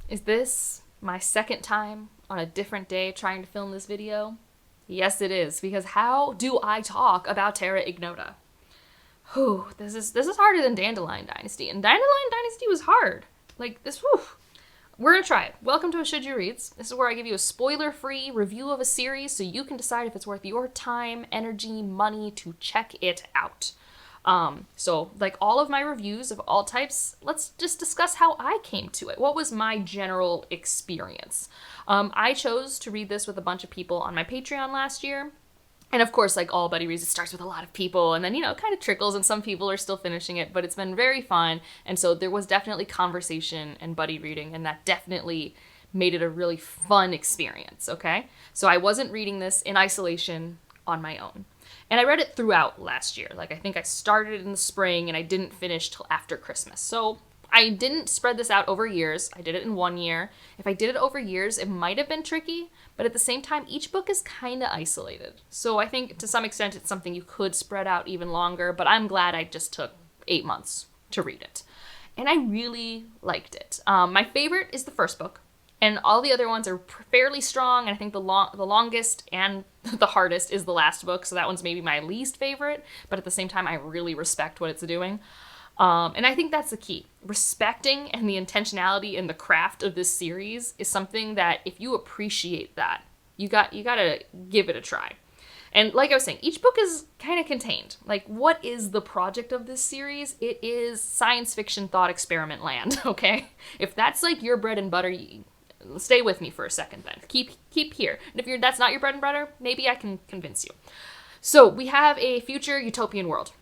Is this my second time on a different day trying to film this video? Yes, it is, because how do I talk about Terra Ignota? Whew, this is harder than Dandelion Dynasty, and Dandelion Dynasty was hard. Like, this, whew. We're gonna try it. Welcome to A Should You Reads. This is where I give you a spoiler-free review of a series so you can decide if it's worth your time, energy, money to check it out. So like all of my reviews of all types, let's just discuss how I came to it. What was my general experience? I chose to read this with a bunch of people on my Patreon last year. And of course, like all buddy reads, it starts with a lot of people and then, it kind of trickles and some people are still finishing it, but it's been very fun. And so there was definitely conversation and buddy reading, and that definitely made it a really fun experience, okay? So I wasn't reading this in isolation on my own. And I read it throughout last year. Like, I think I started in the spring and I didn't finish till after Christmas. So I didn't spread this out over years. I did it in 1 year. If I did it over years, it might have been tricky, but at the same time, each book is kind of isolated. So I think to some extent it's something you could spread out even longer, but I'm glad I just took 8 months to read it. And I really liked it. My favorite is the first book, and all the other ones are fairly strong, and I think the longest and the hardest is the last book, so that one's maybe my least favorite, but at the same time, I really respect what it's doing. And I think that's the key. Respecting and the intentionality and the craft of this series is something that if you appreciate that, you gotta give it a try. And like I was saying, each book is kind of contained. Like, what is the project of this series? It is science fiction thought experiment land, okay? If that's like your bread and butter, stay with me for a second then. Keep here. And if that's not your bread and butter, maybe I can convince you. So we have a future utopian world.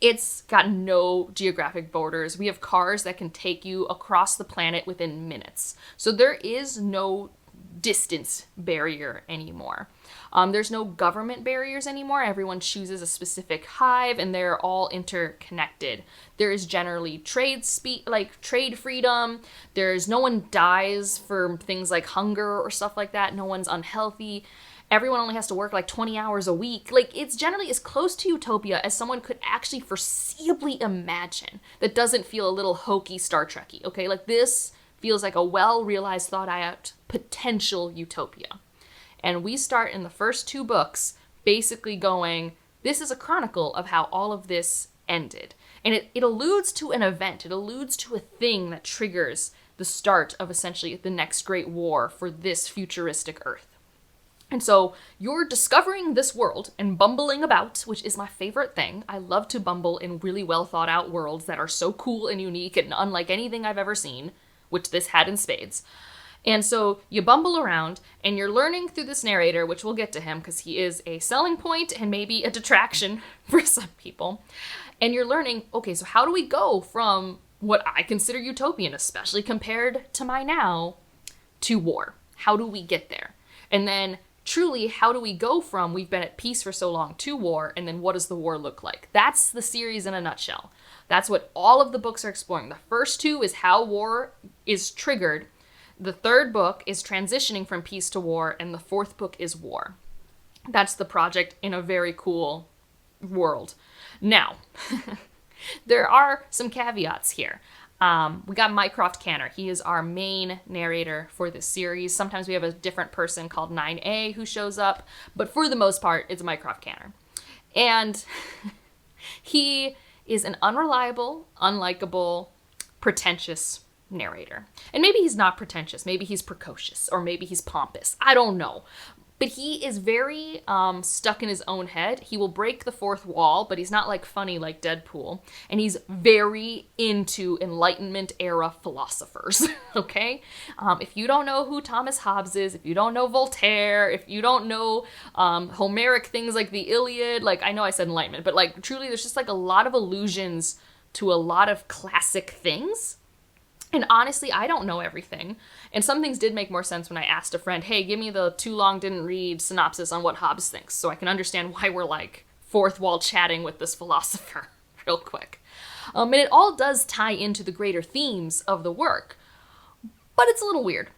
It's got no geographic borders. We have cars that can take you across the planet within minutes. So there is no distance barrier anymore. There's no government barriers anymore. Everyone chooses a specific hive and they're all interconnected. There is generally trade freedom. No one dies for things like hunger or stuff like that. No one's unhealthy. Everyone only has to work like 20 hours a week. Like, it's generally as close to utopia as someone could actually foreseeably imagine that doesn't feel a little hokey Star Trek-y, okay? Like, this feels like a well-realized, thought-out potential utopia. And we start in the first 2 books basically going, this is a chronicle of how all of this ended. And it alludes to an event. It alludes to a thing that triggers the start of essentially the next great war for this futuristic Earth. And so you're discovering this world and bumbling about, which is my favorite thing. I love to bumble in really well thought out worlds that are so cool and unique and unlike anything I've ever seen, which this had in spades. And so you bumble around and you're learning through this narrator, which we'll get to him because he is a selling point and maybe a detraction for some people. And you're learning, okay, so how do we go from what I consider utopian, especially compared to my now, to war? How do we get there? And then truly, how do we go from we've been at peace for so long to war, and then what does the war look like? That's the series in a nutshell. That's what all of the books are exploring. The first 2 is how war is triggered. The 3rd book is transitioning from peace to war, and the 4th book is war. That's the project in a very cool world. Now, there are some caveats here. We got Mycroft Canner. He is our main narrator for this series. Sometimes we have a different person called 9A who shows up, but for the most part, it's Mycroft Canner. And he is an unreliable, unlikable, pretentious narrator. And maybe he's not pretentious. Maybe he's precocious, or maybe he's pompous. I don't know. But he is very stuck in his own head. He will break the 4th wall, but he's not like funny like Deadpool. And he's very into Enlightenment era philosophers, okay? If you don't know who Thomas Hobbes is, if you don't know Voltaire, if you don't know Homeric things like the Iliad, like, I know I said Enlightenment, but like truly there's just like a lot of allusions to a lot of classic things. And honestly, I don't know everything. And some things did make more sense when I asked a friend, hey, give me the too long didn't read synopsis on what Hobbes thinks so I can understand why we're like 4th wall chatting with this philosopher real quick. And it all does tie into the greater themes of the work. But it's a little weird.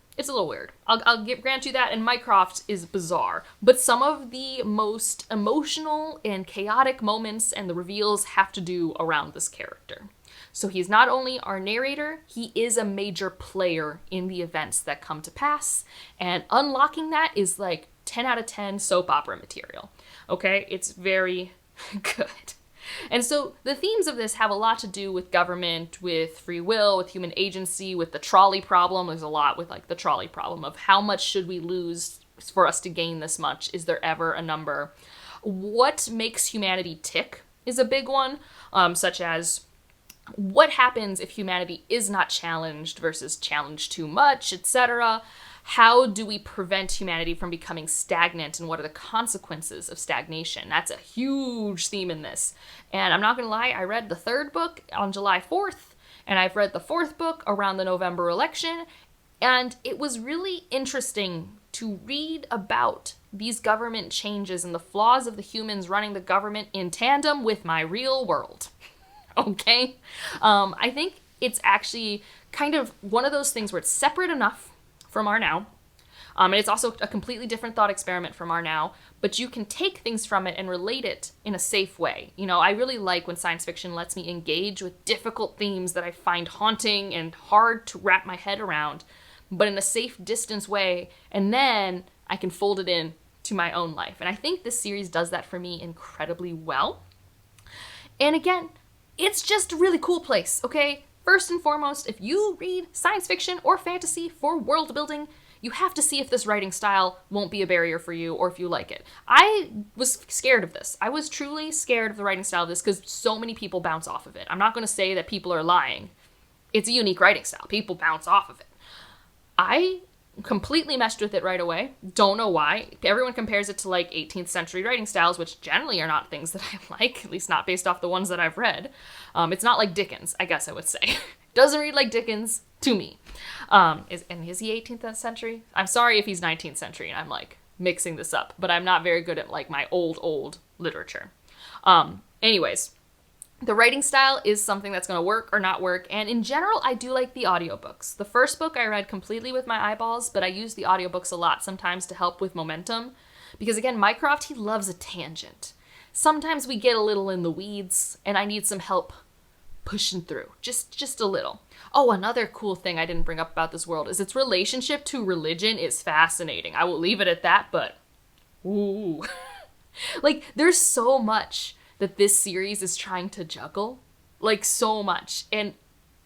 I'll grant you that, and Mycroft is bizarre. But some of the most emotional and chaotic moments and the reveals have to do around this character. So he's not only our narrator, he is a major player in the events that come to pass. And unlocking that is like 10 out of 10 soap opera material. Okay? It's very good. And so the themes of this have a lot to do with government, with free will, with human agency, with the trolley problem. There's a lot with like the trolley problem of how much should we lose for us to gain this much? Is there ever a number? What makes humanity tick is a big one, such as what happens if humanity is not challenged versus challenged too much, etc. How do we prevent humanity from becoming stagnant, and what are the consequences of stagnation? That's a huge theme in this. And I'm not going to lie, I read the 3rd book on July 4th, and I've read the 4th book around the November election, and it was really interesting to read about these government changes and the flaws of the humans running the government in tandem with my real world. Okay? I think it's actually kind of one of those things where it's separate enough from our now. And it's also a completely different thought experiment from our now, but you can take things from it and relate it in a safe way. You know, I really like when science fiction lets me engage with difficult themes that I find haunting and hard to wrap my head around, but in a safe distance way, and then I can fold it in to my own life. And I think this series does that for me incredibly well. And again, it's just a really cool place, okay? First and foremost, if you read science fiction or fantasy for world building, you have to see if this writing style won't be a barrier for you or if you like it. I was scared of this. I was truly scared of the writing style of this because so many people bounce off of it. I'm not going to say that people are lying. It's a unique writing style. People bounce off of it. I completely meshed with it right away. Don't know why. Everyone compares it to like 18th century writing styles, which generally are not things that I like, at least not based off the ones that I've read. It's not like Dickens, I guess I would say. Doesn't read like Dickens to me. Is he 18th century? I'm sorry if he's 19th century and I'm like mixing this up, but I'm not very good at like my old literature. Anyways, the writing style is something that's going to work or not work, and in general, I do like the audiobooks. The first book I read completely with my eyeballs, but I use the audiobooks a lot sometimes to help with momentum, because again, Mycroft, he loves a tangent. Sometimes we get a little in the weeds, and I need some help pushing through, just a little. Oh, another cool thing I didn't bring up about this world is its relationship to religion is fascinating. I will leave it at that, but ooh. Like, there's so much that this series is trying to juggle, like so much. And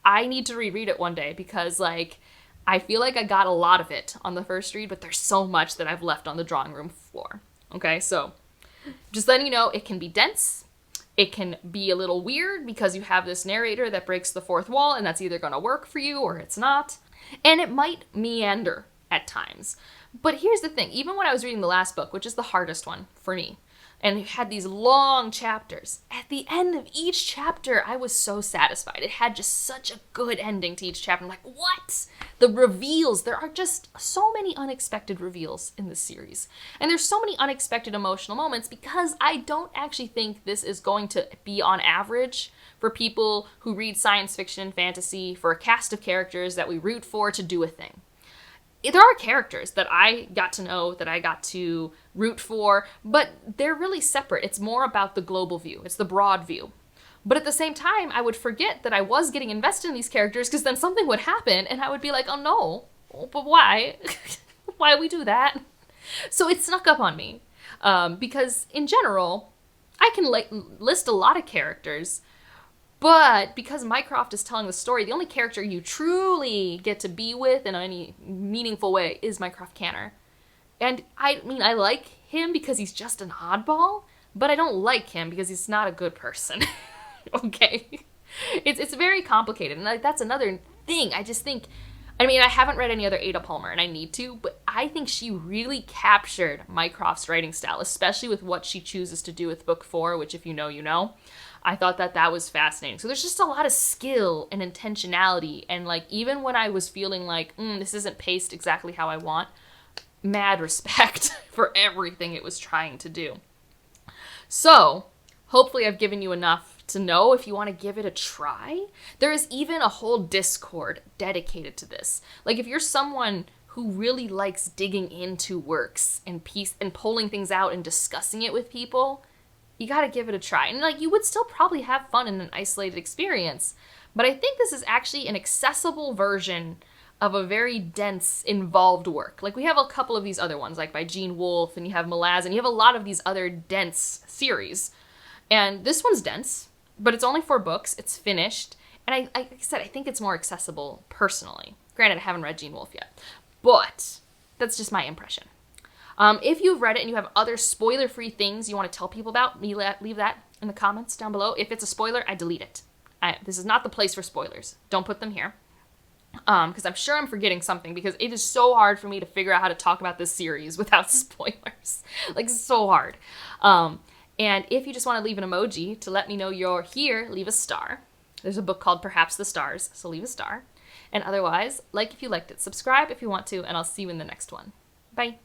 I need to reread it one day because like, I feel like I got a lot of it on the first read, but there's so much that I've left on the drawing room floor. Okay, so just letting you know, it can be dense. It can be a little weird because you have this narrator that breaks the fourth wall and that's either going to work for you or it's not. And it might meander at times. But here's the thing, even when I was reading the last book, which is the hardest one for me, and it had these long chapters. At the end of each chapter, I was so satisfied. It had just such a good ending to each chapter. I'm like, what? The reveals. There are just so many unexpected reveals in this series. And there's so many unexpected emotional moments because I don't actually think this is going to be on average for people who read science fiction and fantasy, for a cast of characters that we root for to do a thing. There are characters that I got to know, that I got to root for, but they're really separate. It's more about the global view. It's the broad view. But at the same time, I would forget that I was getting invested in these characters because then something would happen and I would be like, oh no, but why? Why we do that? So it snuck up on me because in general, I can list a lot of characters, but because Mycroft is telling the story, the only character you truly get to be with in any meaningful way is Mycroft Canner. And I mean, I like him because he's just an oddball, but I don't like him because he's not a good person. Okay? It's very complicated, and like, that's another thing. I just think, I mean, I haven't read any other Ada Palmer, and I need to, but I think she really captured Mycroft's writing style, especially with what she chooses to do with book 4, which if you know, you know. I thought that was fascinating. So there's just a lot of skill and intentionality, and like, even when I was feeling like, this isn't paced exactly how I want, mad respect for everything it was trying to do. So, hopefully I've given you enough to know if you want to give it a try. There is even a whole Discord dedicated to this. Like, if you're someone who really likes digging into works and pulling things out and discussing it with people, you gotta give it a try. And like, you would still probably have fun in an isolated experience, But I think this is actually an accessible version of a very dense, involved work. Like, we have a couple of these other ones, like by Gene Wolfe, and you have Malaz, and you have a lot of these other dense series. And this one's dense, but it's only 4 books. It's finished. And like I said, I think it's more accessible personally. Granted, I haven't read Gene Wolfe yet. But that's just my impression. If you've read it and you have other spoiler-free things you want to tell people about, leave that in the comments down below. If it's a spoiler, I delete it. This is not the place for spoilers. Don't put them here. Because I'm sure I'm forgetting something, because it is so hard for me to figure out how to talk about this series without spoilers. Like, so hard. And if you just want to leave an emoji to let me know you're here, leave a star. There's a book called Perhaps the Stars, so leave a star. And otherwise, like if you liked it, subscribe if you want to, and I'll see you in the next one. Bye.